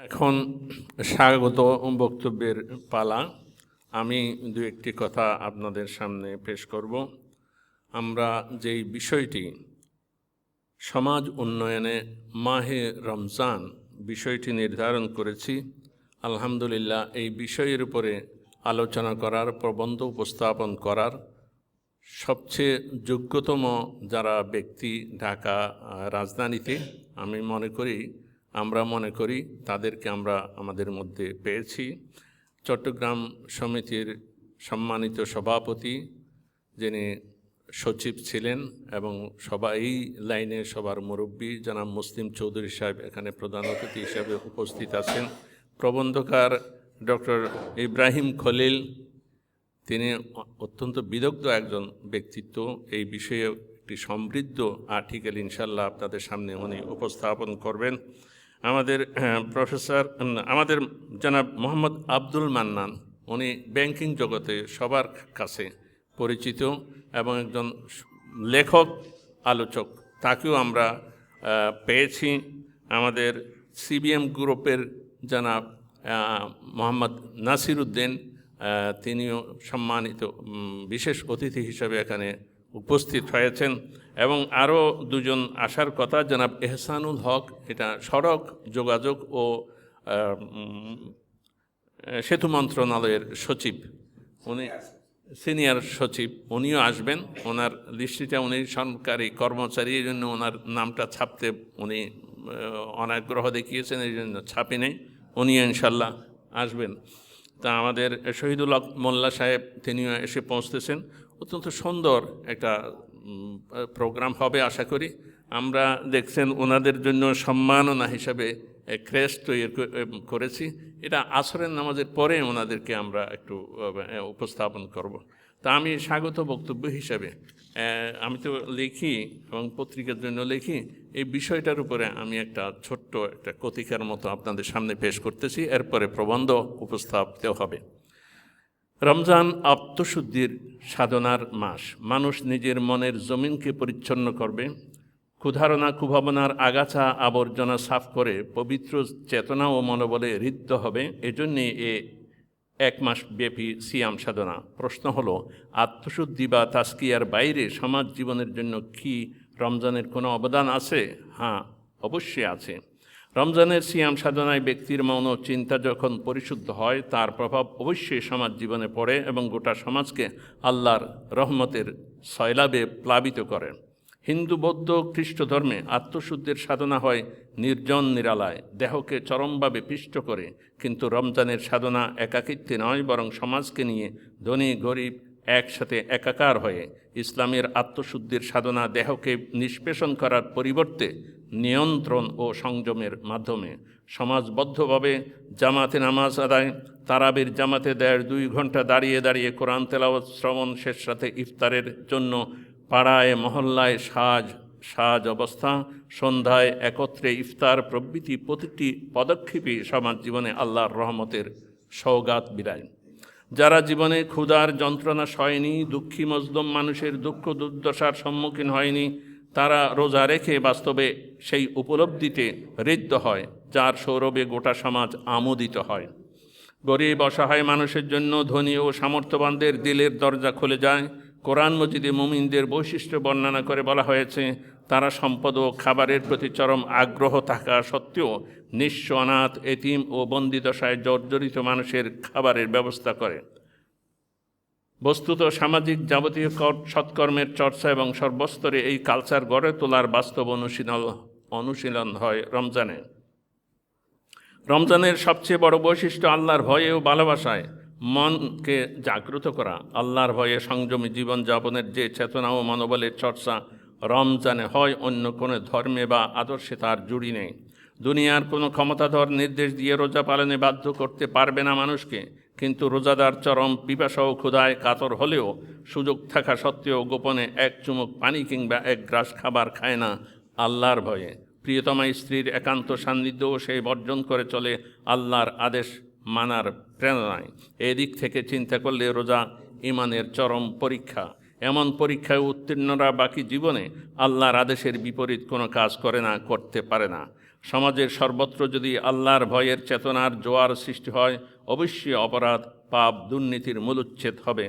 এখন স্বাগত বক্তব্যের পালা। আমি দু একটি কথা আপনাদের সামনে পেশ করব। আমরা যেই বিষয়টি সমাজ উন্নয়নে মাহে রমজান বিষয়টি নির্ধারণ করেছি, আলহামদুলিল্লাহ এই বিষয়ের উপরে আলোচনা করার, প্রবন্ধ উপস্থাপন করার সবচেয়ে যোগ্যতম যারা ব্যক্তি ঢাকা রাজধানীতে আমরা মনে করি তাদেরকে আমরা আমাদের মধ্যে পেয়েছি। চট্টগ্রাম সমিতির সম্মানিত সভাপতি, যিনি সচিব ছিলেন এবং এই লাইনে সবার মুরব্বী জনাব মুসলিম চৌধুরী সাহেব এখানে প্রধান অতিথি হিসাবে উপস্থিত আছেন। প্রবন্ধকার ডক্টর ইব্রাহিম খলিল, তিনি অত্যন্ত বিদগ্ধ একজন ব্যক্তিত্ব। এই বিষয়ে একটি সমৃদ্ধ আর্টিকেল ইনশাল্লাহ আপনাদের সামনে উনি উপস্থাপন করবেন। আমাদের আমাদের জনাব মোহাম্মদ আব্দুল মান্নান, উনি ব্যাংকিং জগতে সবার কাছে পরিচিত এবং একজন লেখক, আলোচক, তাকেও আমরা পেয়েছি। আমাদের সিবিএম গ্রুপের জনাব মোহাম্মদ নাসির উদ্দিন, তিনিও সম্মানিত বিশেষ অতিথি হিসেবে এখানে উপস্থিত হয়েছেন। এবং আরও দুজন আসার কথা, জনাব এহসানুল হক, এটা সড়ক যোগাযোগ ও সেতু মন্ত্রণালয়ের সচিব, উনি সিনিয়র সচিব, উনিও আসবেন। ওনার দৃষ্টিটা, উনি সরকারি কর্মচারী, এই জন্য ওনার নামটা ছাপতে উনি অনাগ্রহ দেখিয়েছেন, এই জন্য ছাপি নেই। উনিও ইনশাল্লাহ আসবেন। তা আমাদের শহীদুল হক মোল্লা সাহেব, তিনিও এসে পৌঁছতেছেন। অত্যন্ত সুন্দর একটা প্রোগ্রাম হবে আশা করি। আমরা দেখছেন ওনাদের জন্য সম্মাননা হিসাবে ক্রেস্ট তৈরি করেছি। এটা আসরের নামাজের পরে ওনাদেরকে আমরা একটু উপস্থাপন করব। তা আমি স্বাগত বক্তব্য হিসাবে, আমি তো লিখি এবং পত্রিকার জন্য লিখি, এই বিষয়টার উপরে আমি ছোট্ট একটা কতিকার মতো আপনাদের সামনে পেশ করতেছি। এরপরে প্রবন্ধ উপস্থাপিত হবে। রমজান আত্মশুদ্ধির সাধনার মাস। মানুষ নিজের মনের জমিনকে পরিচ্ছন্ন করবে, ক্ষুধারণা কুভাবনার আগাছা আবর্জনা সাফ করে পবিত্র চেতনা ও মনোবলে ঋদ্ধ হবে। এজন্যে এক মাস ব্যাপী সিয়াম সাধনা। প্রশ্ন হলো, আত্মশুদ্ধি বা তাস্কিয়ার বাইরে সমাজ জীবনের জন্য কি রমজানের কোনো অবদান আছে? হ্যাঁ, অবশ্যই আছে। রমজানের সিয়াম সাধনায় ব্যক্তির মন ও চিন্তা যখন পরিশুদ্ধ হয়, তার প্রভাব অবশ্যই সমাজ জীবনে পড়ে এবং গোটা সমাজকে আল্লাহর রহমতের সয়লাবে প্লাবিত করে। হিন্দু, বৌদ্ধ, খ্রিস্ট ধর্মে আত্মশুদ্ধির সাধনা হয় নির্জন নিরালায়, দেহকে চরমভাবে পিষ্ট করে। কিন্তু রমজানের সাধনা একাকিত্বে নয়, বরং সমাজকে নিয়ে ধনী গরিব একসাথে একাকার হয়ে। ইসলামের আত্মশুদ্ধির সাধনা দেহকে নিষ্পেষণ করার পরিবর্তে নিয়ন্ত্রণ ও সংযমের মাধ্যমে। সমাজবদ্ধভাবে জামাতে নামাজ আদায়, তারাবির জামাতে 1.5-2 ঘন্টা দাঁড়িয়ে দাঁড়িয়ে কোরআন তেলাওয়াত শ্রবণ, শেষ রাতে ইফতারের জন্য পাড়ায় মহল্লায় সাজ অবস্থা, সন্ধ্যায় একত্রে ইফতার প্রভৃতি প্রতিটি পদক্ষেপই সমাজ জীবনে আল্লাহর রহমতের সওগাত বিরায়। যারা জীবনে ক্ষুধার যন্ত্রণা সয়নি, দুঃখী মজলুম মানুষের দুঃখ দুর্দশার সম্মুখীন হয়নি, তারা রোজা রেখে বাস্তবে সেই উপলব্ধিতে ঋদ্ধ হয়, যার সৌরভে গোটা সমাজ আমোদিত হয়। গরিব অসহায় মানুষের জন্য ধনী ও সামর্থ্যবানদের দিলের দরজা খুলে যায়। কোরআন মজিদে মুমিনদের বৈশিষ্ট্য বর্ণনা করে বলা হয়েছে, তারা সম্পদ ও খাবারের প্রতি চরম আগ্রহ থাকা সত্ত্বেও নিঃস্ব, অনাথ, এতিম ও বন্দিদশায় জর্জরিত মানুষের খাবারের ব্যবস্থা করে। বস্তুত সামাজিক যাবতীয় সৎকর্মের চর্চা এবং সর্বস্তরে এই কালচার গড়ে তোলার বাস্তব অনুশীলন হয় রমজানে। রমজানের সবচেয়ে বড় বৈশিষ্ট্য আল্লাহর ভয়ে ও ভালোবাসায় মনকে জাগ্রত করা। আল্লাহর ভয়ে সংযমী জীবনযাপনের যে চেতনা ও মনোবলের চর্চা রমজানে হয়, অন্য কোনো ধর্মে বা আদর্শে তার জুড়ি নেই। দুনিয়ার কোনো ক্ষমতাধর নির্দেশ দিয়ে রোজা পালনে বাধ্য করতে পারবে না মানুষকে, কিন্তু রোজাদার চরম পিপাসা ও ক্ষুধায় কাতর হলেও সুযোগ থাকা সত্ত্বেও গোপনে এক চুমুক পানি কিংবা এক গ্রাস খাবার খায় না আল্লাহর ভয়ে। প্রিয়তমা স্ত্রীর একান্ত সান্নিধ্যও সে বর্জন করে চলে আল্লাহর আদেশ মানার প্রেরণায়। এদিক থেকে চিন্তা করলে রোজা ঈমানের চরম পরীক্ষা। এমন পরীক্ষায় উত্তীর্ণরা বাকি জীবনে আল্লাহর আদেশের বিপরীত কোনো কাজ করে না, করতে পারে না। সমাজের সর্বত্র যদি আল্লাহর ভয়ের চেতনার জোয়ার সৃষ্টি হয়, অবশ্যই অপরাধ, পাপ, দুর্নীতির মূলোচ্ছেদ হবে।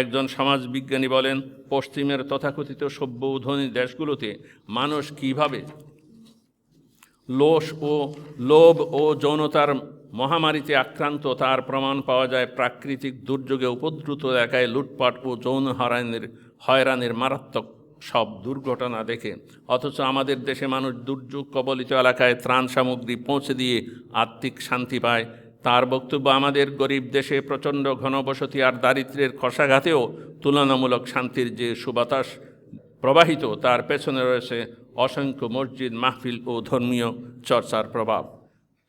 একজন সমাজবিজ্ঞানী বলেন, পশ্চিমের তথাকথিত সভ্য ও ধনী দেশগুলোতে মানুষ কিভাবে লোভ ও যৌনতার মহামারীতে আক্রান্ত তার প্রমাণ পাওয়া যায় প্রাকৃতিক দুর্যোগে উপদ্রুত এলাকায় লুটপাট ও যৌন হয়রানির মারাত্মক সব দুর্ঘটনা দেখে। অথচ আমাদের দেশে মানুষ দুর্যোগ কবলিত এলাকায় ত্রাণ সামগ্রী পৌঁছে দিয়ে আত্মিক শান্তি পায়। তার বক্তব্য, আমাদের গরিব দেশে প্রচণ্ড ঘনবসতি আর দারিদ্র্যের কষাঘাতেও তুলনামূলক শান্তির যে সুবাতাস প্রবাহিত, তার পেছনে রয়েছে অসংখ্য মসজিদ, মাহফিল ও ধর্মীয় চর্চার প্রভাব।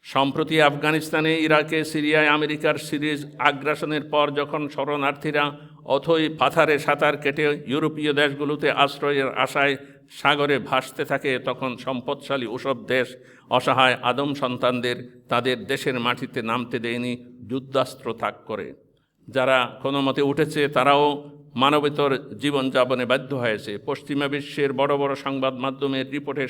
সম্প্রতি আফগানিস্তানে, ইরাকে, সিরিয়ায় আমেরিকার সিরিজ আগ্রাসনের পর যখন শরণার্থীরা অথই পাথারে সাঁতার কেটে ইউরোপীয় দেশগুলোতে আশ্রয়ের আশায় সাগরে ভাসতে থাকে, তখন সম্পদশালী ওসব দেশ অসহায় আদম সন্তানদের তাদের দেশের মাটিতে নামতে দেয়নি, যুদ্ধাস্ত্র ত্যাগ করে। যারা কোনো মতে উঠেছে তারাও মানবেতর জীবনযাপনে বাধ্য হয়েছে। পশ্চিমা বিশ্বের বড় বড় সংবাদ মাধ্যমের রিপোর্টে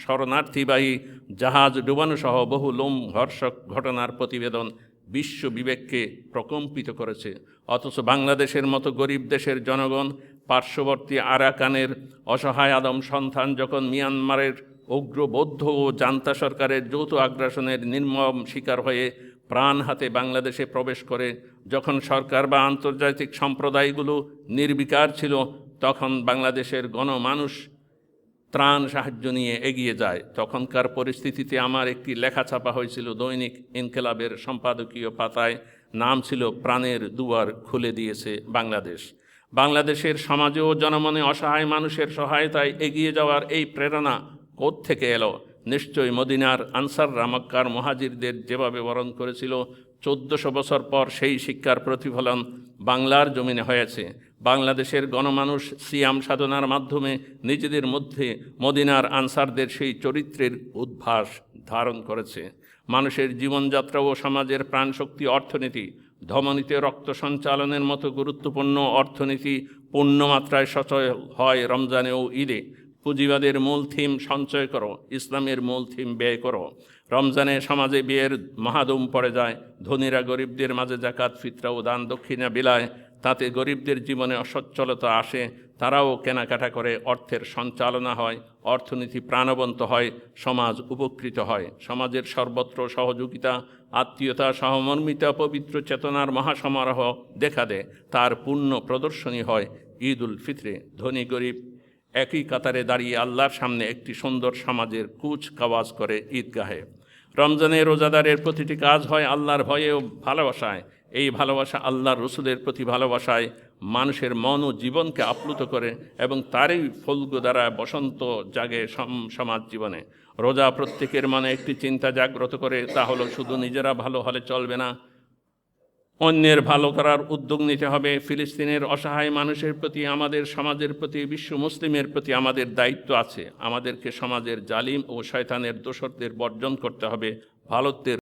শরণার্থীবাহী জাহাজ ডুবানোসহ বহু লোমহর্ষক ঘটনার প্রতিবেদন বিশ্ব বিবেককে প্রকম্পিত করেছে। অথচ বাংলাদেশের মতো গরিব দেশের জনগণ, পার্শ্ববর্তী আরাকানের অসহায় আদম সন্তান যখন মিয়ানমারের উগ্র বৌদ্ধ ও জান্তা সরকারের যৌথ আগ্রাসনের নির্মম শিকার হয়ে প্রাণ হাতে বাংলাদেশে প্রবেশ করে, যখন সরকার বা আন্তর্জাতিক সম্প্রদায়গুলো নির্বিকার ছিল, তখন বাংলাদেশের গণমানুষ ত্রাণ সাহায্য নিয়ে এগিয়ে যায়। তখনকার পরিস্থিতিতে আমার একটি লেখা ছাপা হয়েছিল দৈনিক ইনকিলাবের সম্পাদকীয় পাতায়। নাম ছিল, প্রাণের দুয়ার খুলে দিয়েছে বাংলাদেশ। বাংলাদেশের সমাজে ও জনমনে অসহায় মানুষের সহায়তায় এগিয়ে যাওয়ার এই প্রেরণা কোত্থেকে এলো? নিশ্চয়ই মদিনার আনসাররা মক্কার মুহাজিরদের যেভাবে বরণ করেছিল, 1400 বছর পর সেই শিক্ষার প্রতিফলন বাংলার জমিনে হয়েছে। বাংলাদেশের গণমানুষ সিয়াম সাধনার মাধ্যমে নিজেদের মধ্যে মদিনার আনসারদের সেই চরিত্রের উদ্ভাস ধারণ করেছে। মানুষের জীবনযাত্রা ও সমাজের প্রাণশক্তি অর্থনীতি, ধমনীতে রক্ত সঞ্চালনের মতো গুরুত্বপূর্ণ অর্থনীতি পূর্ণমাত্রায় সচল হয় রমজানে ও ঈদে। পুঁজিবাদের মূল থিম সঞ্চয় করো, ইসলামের মূল থিম ব্যয় করো। রমজানে সমাজে ব্যয়ের মহাদুম পড়ে যায়। ধনীরা গরিবদের মাঝে জাকাত, ফিতরা ও দান দক্ষিণা বিলায়, তাতে গরিবদের জীবনে অসচ্ছলতা আসে, তারাও কেনাকাটা করে, অর্থের সঞ্চালনা হয়, অর্থনীতি প্রাণবন্ত হয়, সমাজ উপকৃত হয়। সমাজের সর্বত্র সহযোগিতা, আত্মীয়তা, সহমর্মিতা, পবিত্র চেতনার মহাসমারোহ দেখা দেয়। তার পূর্ণ প্রদর্শনী হয় ঈদ উল ফিতরে। ধনী গরিব একই কাতারে দাঁড়িয়ে আল্লাহর সামনে একটি সুন্দর সমাজের কুচকাওয়াজ করে ঈদগাহে। রমজানে রোজাদারের প্রতিটি কাজ হয় আল্লাহর ভয়ে ও ভালোবাসায়। এই ভালোবাসা আল্লাহর রসুলের প্রতি ভালোবাসায় মানুষের মন ও জীবনকে আপ্লুত করে এবং তারই ফলগু দ্বারা বসন্ত জাগে সমাজ জীবনে। রোজা প্রত্যেকের মনে একটি চিন্তা জাগ্রত করে, তা হলো শুধু নিজেরা ভালো হলে চলবে না, অন্যের ভালো করার উদ্যোগ নিতে হবে। ফিলিস্তিনের অসহায় মানুষের প্রতি, আমাদের সমাজের প্রতি, বিশ্ব মুসলিমের প্রতি আমাদের দায়িত্ব আছে। আমাদেরকে সমাজের জালিম ও শয়তানের দোসরদের বর্জন করতে হবে। ভারতের